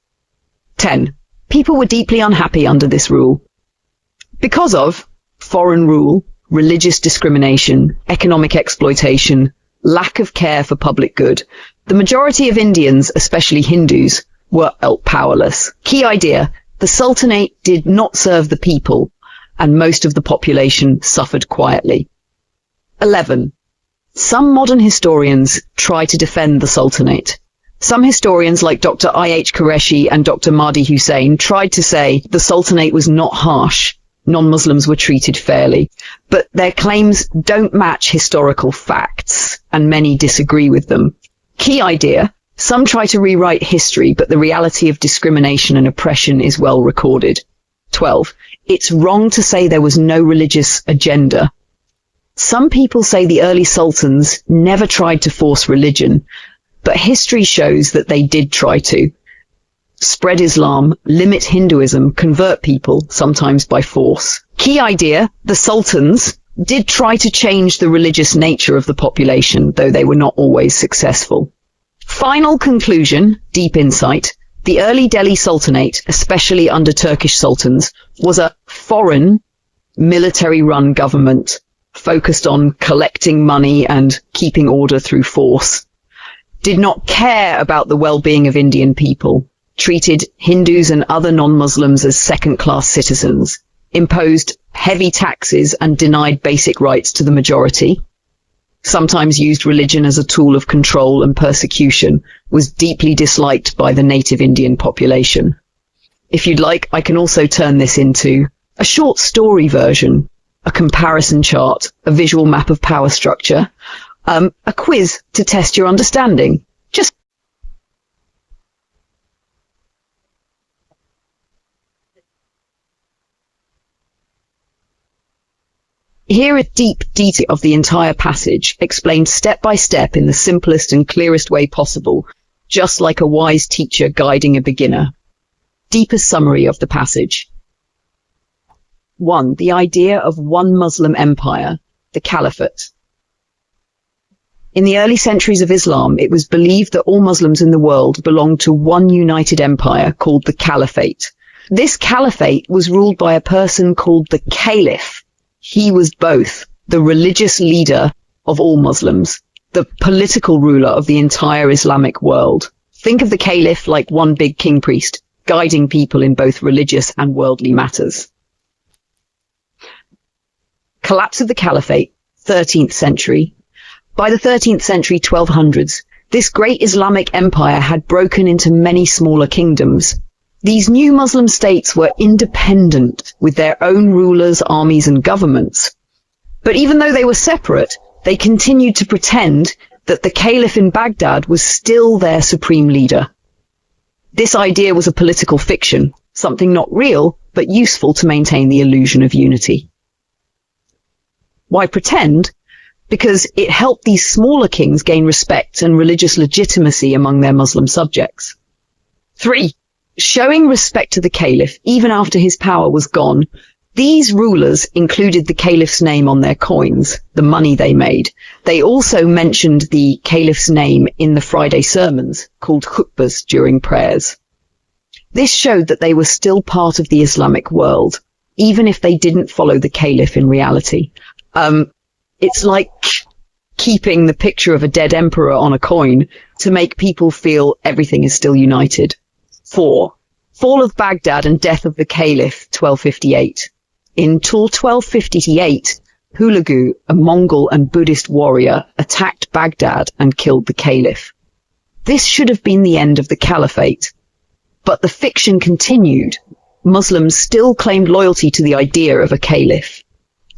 10. People were deeply unhappy under this rule. Because of foreign rule, religious discrimination, economic exploitation, lack of care for public good, the majority of Indians, especially Hindus, were powerless. Key idea, the sultanate did not serve the people, and most of the population suffered quietly. 11. Some modern historians try to defend the sultanate. Some historians like Dr. I.H. Qureshi and Dr. Mahdi Hussain tried to say the sultanate was not harsh, non-Muslims were treated fairly, but their claims don't match historical facts, and many disagree with them. Key idea, some try to rewrite history, but the reality of discrimination and oppression is well recorded. 12. It's wrong to say there was no religious agenda. Some people say the early sultans never tried to force religion, but history shows that they did try to. Spread Islam, limit Hinduism, convert people, sometimes by force. Key idea, the sultans did try to change the religious nature of the population, though they were not always successful. Final conclusion, deep insight. The early Delhi Sultanate, especially under Turkish sultans, was a foreign, military-run government focused on collecting money and keeping order through force. Did not care about the well-being of Indian people. Treated Hindus and other non-Muslims as second-class citizens, imposed heavy taxes and denied basic rights to the majority, sometimes used religion as a tool of control and persecution, was deeply disliked by the native Indian population. If you'd like, I can also turn this into a short story version, a comparison chart, a visual map of power structure, a quiz to test your understanding. Just here a deep detail of the entire passage, explained step by step in the simplest and clearest way possible, just like a wise teacher guiding a beginner. Deepest summary of the passage. 1. The idea of one Muslim empire, the Caliphate. In the early centuries of Islam, it was believed that all Muslims in the world belonged to one united empire called the Caliphate. This Caliphate was ruled by a person called the Caliph. He was both the religious leader of all Muslims, the political ruler of the entire Islamic world. Think of the Caliph like one big king priest, guiding people in both religious and worldly matters. Collapse of the Caliphate, 13th century. By the 13th century, 1200s, this great Islamic empire had broken into many smaller kingdoms. These new Muslim states were independent, with their own rulers, armies, and governments. But even though they were separate, they continued to pretend that the Caliph in Baghdad was still their supreme leader. This idea was a political fiction, something not real, but useful to maintain the illusion of unity. Why pretend? Because it helped these smaller kings gain respect and religious legitimacy among their Muslim subjects. 3. Showing respect to the Caliph, even after his power was gone, These rulers included the caliph's name on their coins, the money they made. They also mentioned the caliph's name in the Friday sermons, called khutbahs, during prayers. This showed that they were still part of the Islamic world, even if they didn't follow the caliph in reality. It's like keeping the picture of a dead emperor on a coin to make people feel everything is still united. 4. Fall of Baghdad and death of the caliph, 1258. In 1258, Hulagu, a Mongol and Buddhist warrior, attacked Baghdad and killed the caliph. This should have been the end of the caliphate. But the fiction continued. Muslims still claimed loyalty to the idea of a caliph.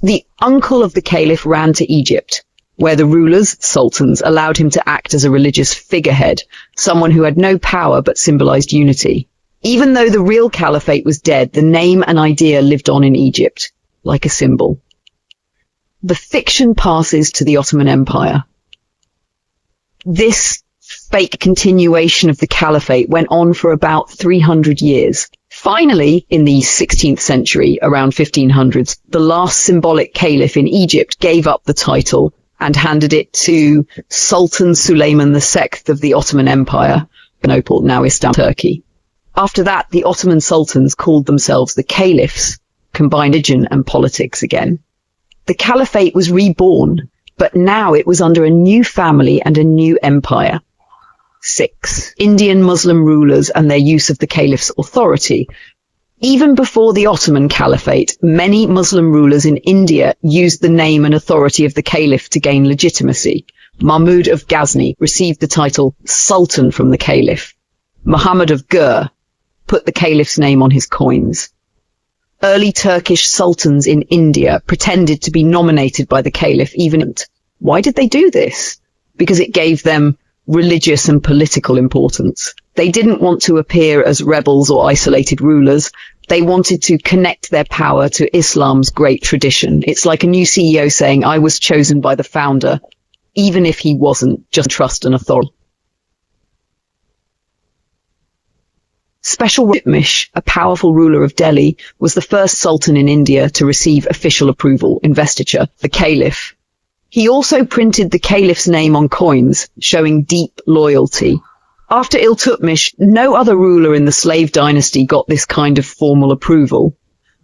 The uncle of the caliph ran to Egypt, where the rulers, sultans, allowed him to act as a religious figurehead, someone who had no power but symbolized unity. Even though the real caliphate was dead, the name and idea lived on in Egypt, like a symbol. The fiction passes to the Ottoman Empire. This fake continuation of the caliphate went on for about 300 years. Finally, in the 16th century, around 1500s, the last symbolic caliph in Egypt gave up the title and handed it to Sultan Suleiman II of the Ottoman Empire, Constantinople, now Istanbul, Turkey. After that, the Ottoman sultans called themselves the caliphs, combined religion and politics again. The caliphate was reborn, but now it was under a new family and a new empire. 6. Indian Muslim rulers and their use of the caliph's authority. Even before the Ottoman Caliphate, many Muslim rulers in India used the name and authority of the caliph to gain legitimacy. Mahmud of Ghazni received the title Sultan from the caliph. Muhammad of Gur put the caliph's name on his coins. Early Turkish sultans in India pretended to be nominated by the caliph even. Why did they do this? Because it gave them religious and political importance. They didn't want to appear as rebels or isolated rulers. They wanted to connect their power to Islam's great tradition. It's like a new CEO saying, I was chosen by the founder, even if he wasn't, just trust and authority. Special Iltutmish, a powerful ruler of Delhi, was the first sultan in India to receive official approval, investiture, the caliph. He also printed the caliph's name on coins, showing deep loyalty. After Iltutmish, no other ruler in the slave dynasty got this kind of formal approval,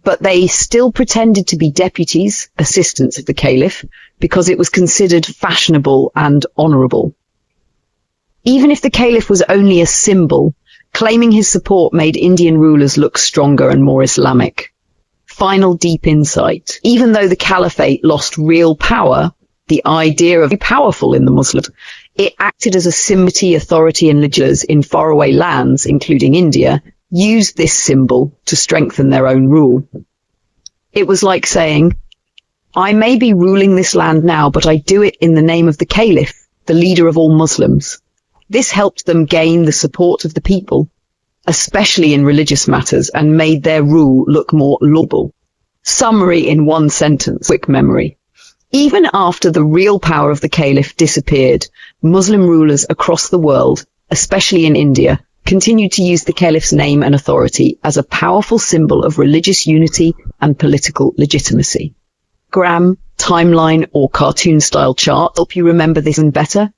but they still pretended to be deputies, assistants of the caliph, because it was considered fashionable and honorable. Even if the caliph was only a symbol, claiming his support made Indian rulers look stronger and more Islamic. Final deep insight. Even though the caliphate lost real power, the idea of being powerful in the Muslim, it acted as a symbol. Authority and legislators in faraway lands, including India, used this symbol to strengthen their own rule. It was like saying, I may be ruling this land now, but I do it in the name of the caliph, the leader of all Muslims. This helped them gain the support of the people, especially in religious matters, and made their rule look more laudable. Summary in one sentence, quick memory. Even after the real power of the caliph disappeared, Muslim rulers across the world, especially in India, continued to use the caliph's name and authority as a powerful symbol of religious unity and political legitimacy. Timeline or cartoon-style chart help you remember this and better.